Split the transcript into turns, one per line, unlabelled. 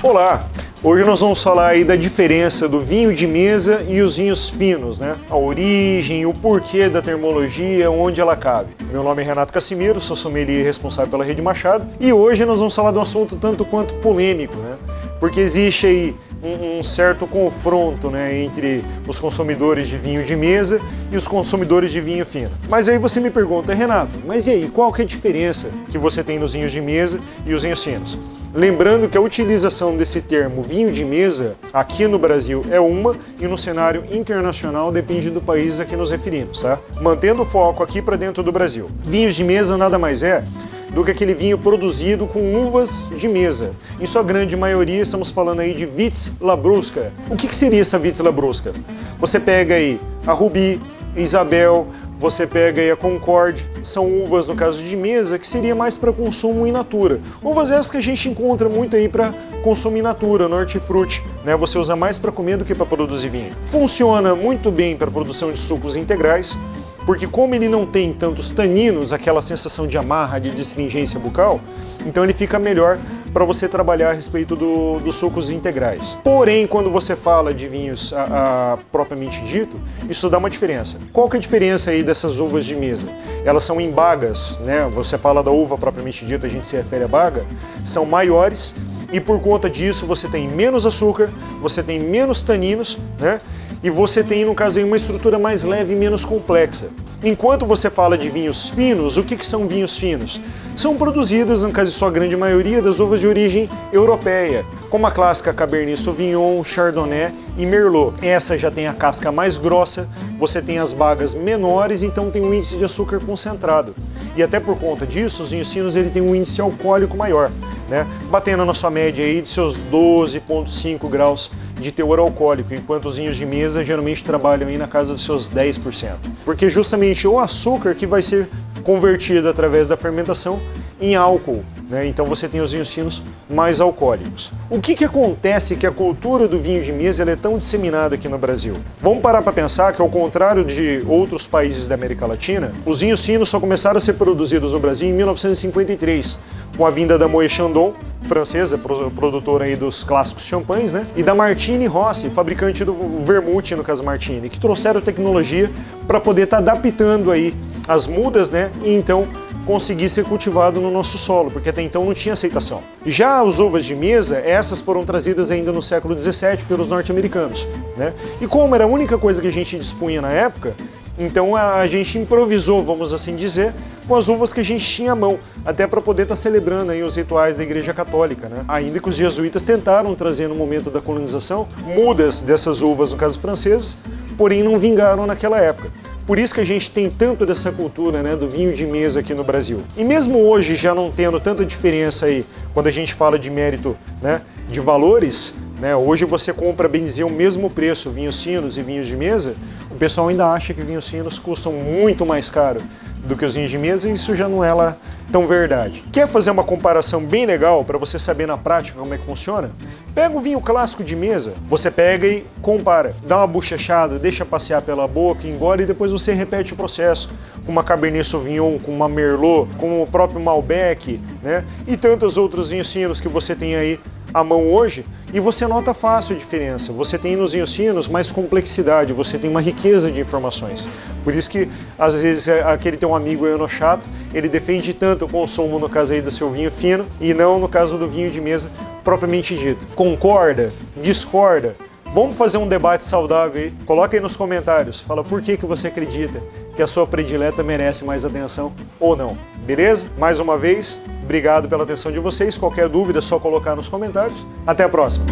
Olá! Hoje nós vamos falar aí da diferença do vinho de mesa e os vinhos finos, né? A origem, o porquê da termologia, onde ela cabe. Meu nome é Renato Cassimiro, sou sommelier responsável pela Rede Machado e hoje nós vamos falar de um assunto tanto quanto polêmico, né? Porque existe aí um certo confronto, né, entre os consumidores de vinho de mesa e os consumidores de vinho fino. Mas aí você me pergunta, Renato, mas e aí, qual que é a diferença que você tem nos vinhos de mesa e os vinhos finos? Lembrando que a utilização desse termo vinho de mesa aqui no Brasil é uma e no cenário internacional depende do país a que nos referimos, tá? Mantendo o foco aqui para dentro do Brasil. Vinhos de mesa nada mais é do que aquele vinho produzido com uvas de mesa. Em sua grande maioria estamos falando aí de Vitis Labrusca. O que seria essa Vitis Labrusca? Você pega aí a Rubi, Isabel, você pega aí a Concorde, são uvas no caso de mesa que seria mais para consumo in natura. Uvas essas que a gente encontra muito aí para consumo in natura, no hortifruti, né? Você usa mais para comer do que para produzir vinho. Funciona muito bem para a produção de sucos integrais, porque como ele não tem tantos taninos, aquela sensação de amarra, de astringência bucal, então ele fica melhor para você trabalhar a respeito dos sucos integrais. Porém, quando você fala de vinhos propriamente dito, isso dá uma diferença. Qual que é a diferença aí dessas uvas de mesa? Elas são em bagas, né? Você fala da uva propriamente dita, a gente se refere à baga, são maiores e por conta disso você tem menos açúcar, você tem menos taninos, né? E você tem, no caso aí, uma estrutura mais leve e menos complexa. Enquanto você fala de vinhos finos, o que são vinhos finos? São produzidas, no caso de sua grande maioria, das uvas de origem europeia, como a clássica Cabernet Sauvignon, Chardonnay e Merlot. Essa já tem a casca mais grossa, você tem as bagas menores, então tem um índice de açúcar concentrado. E até por conta disso, os vinhos finos ele tem um índice alcoólico maior, né? Batendo na sua média aí de seus 12,5 graus de teor alcoólico, enquanto os vinhos de mesa geralmente trabalham aí na casa dos seus 10%. Porque justamente o açúcar que vai ser convertido através da fermentação em álcool, né? Então você tem os vinhos finos mais alcoólicos. O que acontece que a cultura do vinho de mesa ela é tão disseminada aqui no Brasil? Vamos parar para pensar que ao contrário de outros países da América Latina, os vinhos finos só começaram a ser produzidos no Brasil em 1953, com a vinda da Moët Chandon, francesa, produtora aí dos clássicos champanhes, né? E da Martini Rossi, fabricante do vermute, no caso Martini, que trouxeram tecnologia para poder estar adaptando aí as mudas, né? E então conseguir ser cultivado no nosso solo, porque até então não tinha aceitação. Já as uvas de mesa, essas foram trazidas ainda no século XVII pelos norte-americanos, né? E como era a única coisa que a gente dispunha na época, então a gente improvisou, vamos assim dizer, com as uvas que a gente tinha à mão, até para poder estar celebrando aí os rituais da Igreja Católica, né? Ainda que os jesuítas tentaram trazer no momento da colonização mudas dessas uvas, no caso francesas, porém não vingaram naquela época. Por isso que a gente tem tanto dessa cultura, né, do vinho de mesa aqui no Brasil. E mesmo hoje, já não tendo tanta diferença aí, quando a gente fala de mérito, né, de valores, né, hoje você compra, bem dizer, o mesmo preço, vinhos finos e vinhos de mesa, o pessoal ainda acha que vinhos finos custam muito mais caro do que os vinhos de mesa e isso já não é lá tão verdade. Quer fazer uma comparação bem legal para você saber na prática como é que funciona? Pega o vinho clássico de mesa, você pega e compara, dá uma bochechada, deixa passear pela boca, engole e depois você repete o processo com uma Cabernet Sauvignon, com uma Merlot, com o próprio Malbec, né? E tantos outros vinhos finos que você tem aí à mão hoje, e você nota fácil a diferença. Você tem nos vinhos finos mais complexidade, você tem uma riqueza de informações. Por isso que, às vezes, aquele teu amigo enochato, ele defende tanto o consumo, no caso aí do seu vinho fino, e não no caso do vinho de mesa propriamente dito. Concorda? Discorda? Vamos fazer um debate saudável aí? Coloca aí nos comentários, fala por que você acredita que a sua predileta merece mais atenção ou não. Beleza? Mais uma vez, obrigado pela atenção de vocês. Qualquer dúvida é só colocar nos comentários. Até a próxima!